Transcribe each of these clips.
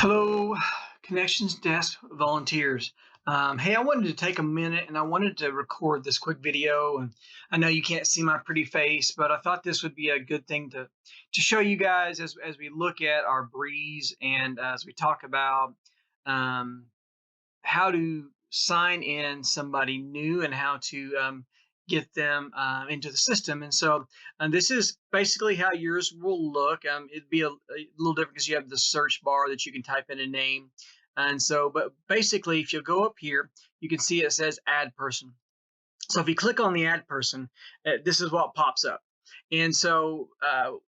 Hello, Connections Desk volunteers. Hey, I wanted to take a minute and I wanted to record this quick video. And I know you can't see my pretty face, but I thought this would be a good thing to show you guys as we look at our breeze and as we talk about um, how to sign in somebody new and how to get them into the system. And so this is basically how yours will look. It'd be a little different because you have the search bar that you can type in a name. And so, but basically, if you go up here, you can see it says add person. So if you click on the add person, this is what pops up. And so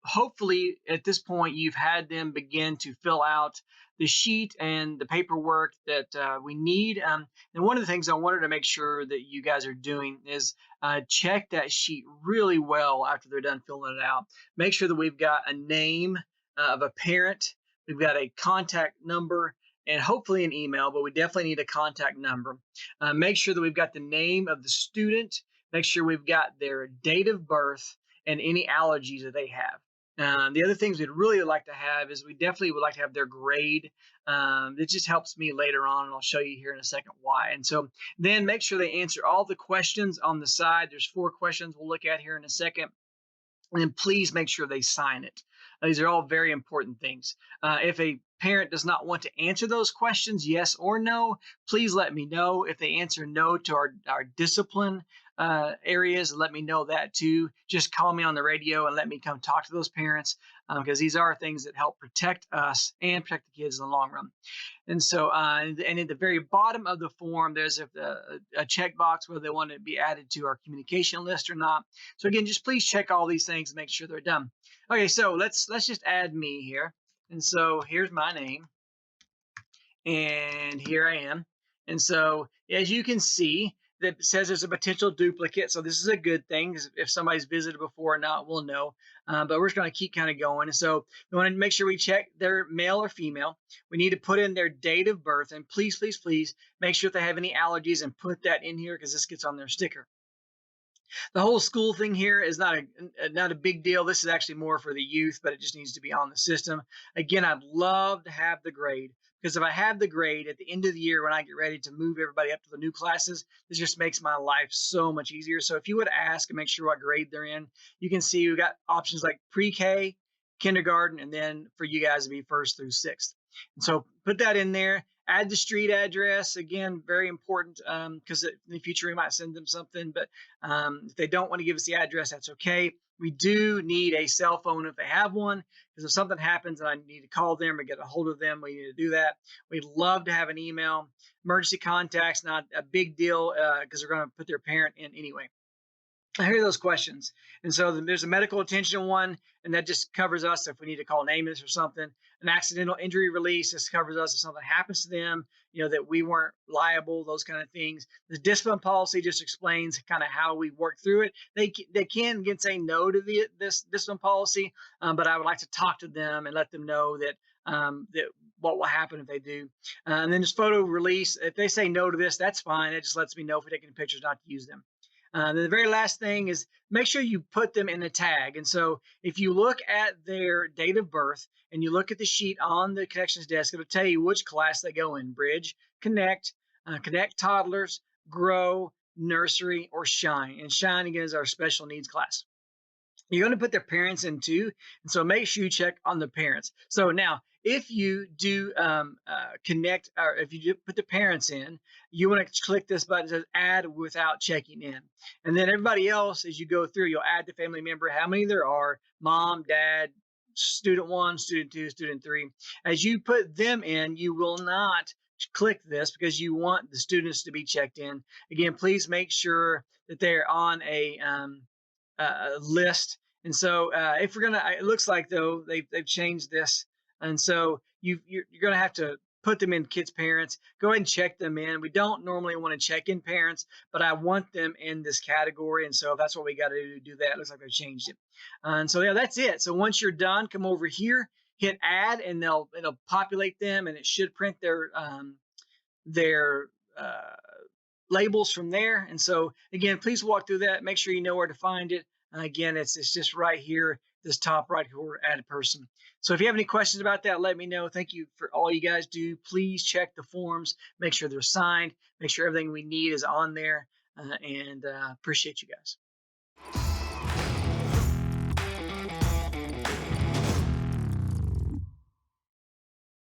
hopefully at this point, you've had them begin to fill out the sheet and the paperwork that we need. And one of the things I wanted to make sure that you guys are doing is check that sheet really well after they're done filling it out. Make sure that we've got a name of a parent, we've got a contact number, and hopefully an email, but we definitely need a contact number. Make sure that we've got the name of the student, make sure we've got their date of birth and any allergies that they have. The other things we'd really like to have is we definitely would like to have their grade. It just helps me later on, and I'll show you here in a second why. And so then make sure they answer all the questions on the side. There's 4 questions we'll look at here in a second. And then please make sure they sign it. These are all very important things. If a parent does not want to answer those questions, yes or no, please let me know. If they answer no to our discipline areas, let me know that too. Just call me on the radio and let me come talk to those parents because these are things that help protect us and protect the kids in the long run. And so, and at the very bottom of the form, there's a checkbox whether they want to be added to our communication list or not. So again, just please check all these things and make sure they're done. Okay, so let's just add me here. And so here's my name, and here I am. And so as you can see, that says there's a potential duplicate. So this is a good thing. If somebody's visited before or not, we'll know. But we're just going to keep kind of going. And so we want to make sure we check their male or female. We need to put in their date of birth. And please, please, please make sure if they have any allergies and put that in here because this gets on their sticker. The whole school thing here is not a big deal. This is actually more for the youth, but it just needs to be on the system. Again, I'd love to have the grade because if I have the grade at the end of the year when I get ready to move everybody up to the new classes, this just makes my life so much easier. So if you would ask and make sure what grade they're in, you can see we've got options like pre-K, kindergarten, and then for you guys to be 1st through 6th. And so put that in there. Add the street address. Again, very important because in the future we might send them something. But if they don't want to give us the address, that's okay. We do need a cell phone if they have one because if something happens and I need to call them or get a hold of them, we need to do that. We'd love to have an email. Emergency contacts, not a big deal because they're going to put their parent in anyway. I hear those questions. And so there's a medical attention one, and that just covers us if we need to call an ambulance or something. An accidental injury release, this covers us if something happens to them, that we weren't liable, those kind of things. The discipline policy just explains kind of how we work through it. They can say no to this discipline policy, but I would like to talk to them and let them know that what will happen if they do. And then this photo release, if they say no to this, that's fine. It just lets me know if we're taking pictures not to use them. The very last thing is make sure you put them in a tag. And so if you look at their date of birth and you look at the sheet on the connections desk, it'll tell you which class they go in: Bridge, Connect, Connect Toddlers, Grow, Nursery, or Shine. And Shine, again, is our special needs class. You're going to put their parents in too. And so make sure you check on the parents. So now, if you do connect, or if you do put the parents in, you want to click this button that says add without checking in. And then everybody else, as you go through, you'll add the family member, how many there are: mom, dad, student 1, student 2, student 3. As you put them in, you will not click this because you want the students to be checked in. Again, please make sure that they're on a list. And so if we're gonna, it looks like though they've changed this, and so you're gonna have to put them in kids' parents. Go ahead and check them in. We don't normally want to check in parents, but I want them in this category, and so if that's what we got to do that. It looks like they've changed it, and so yeah, that's it. So once you're done, come over here, hit add, and it'll populate them, and it should print their labels from there. And so again, please walk through that. Make sure you know where to find it. Again, it's just right here. this top right corner add person. So if you have any questions about that, let me know. Thank you for all you guys do. Please check the forms, make sure they're signed, make sure everything we need is on there, and appreciate you guys.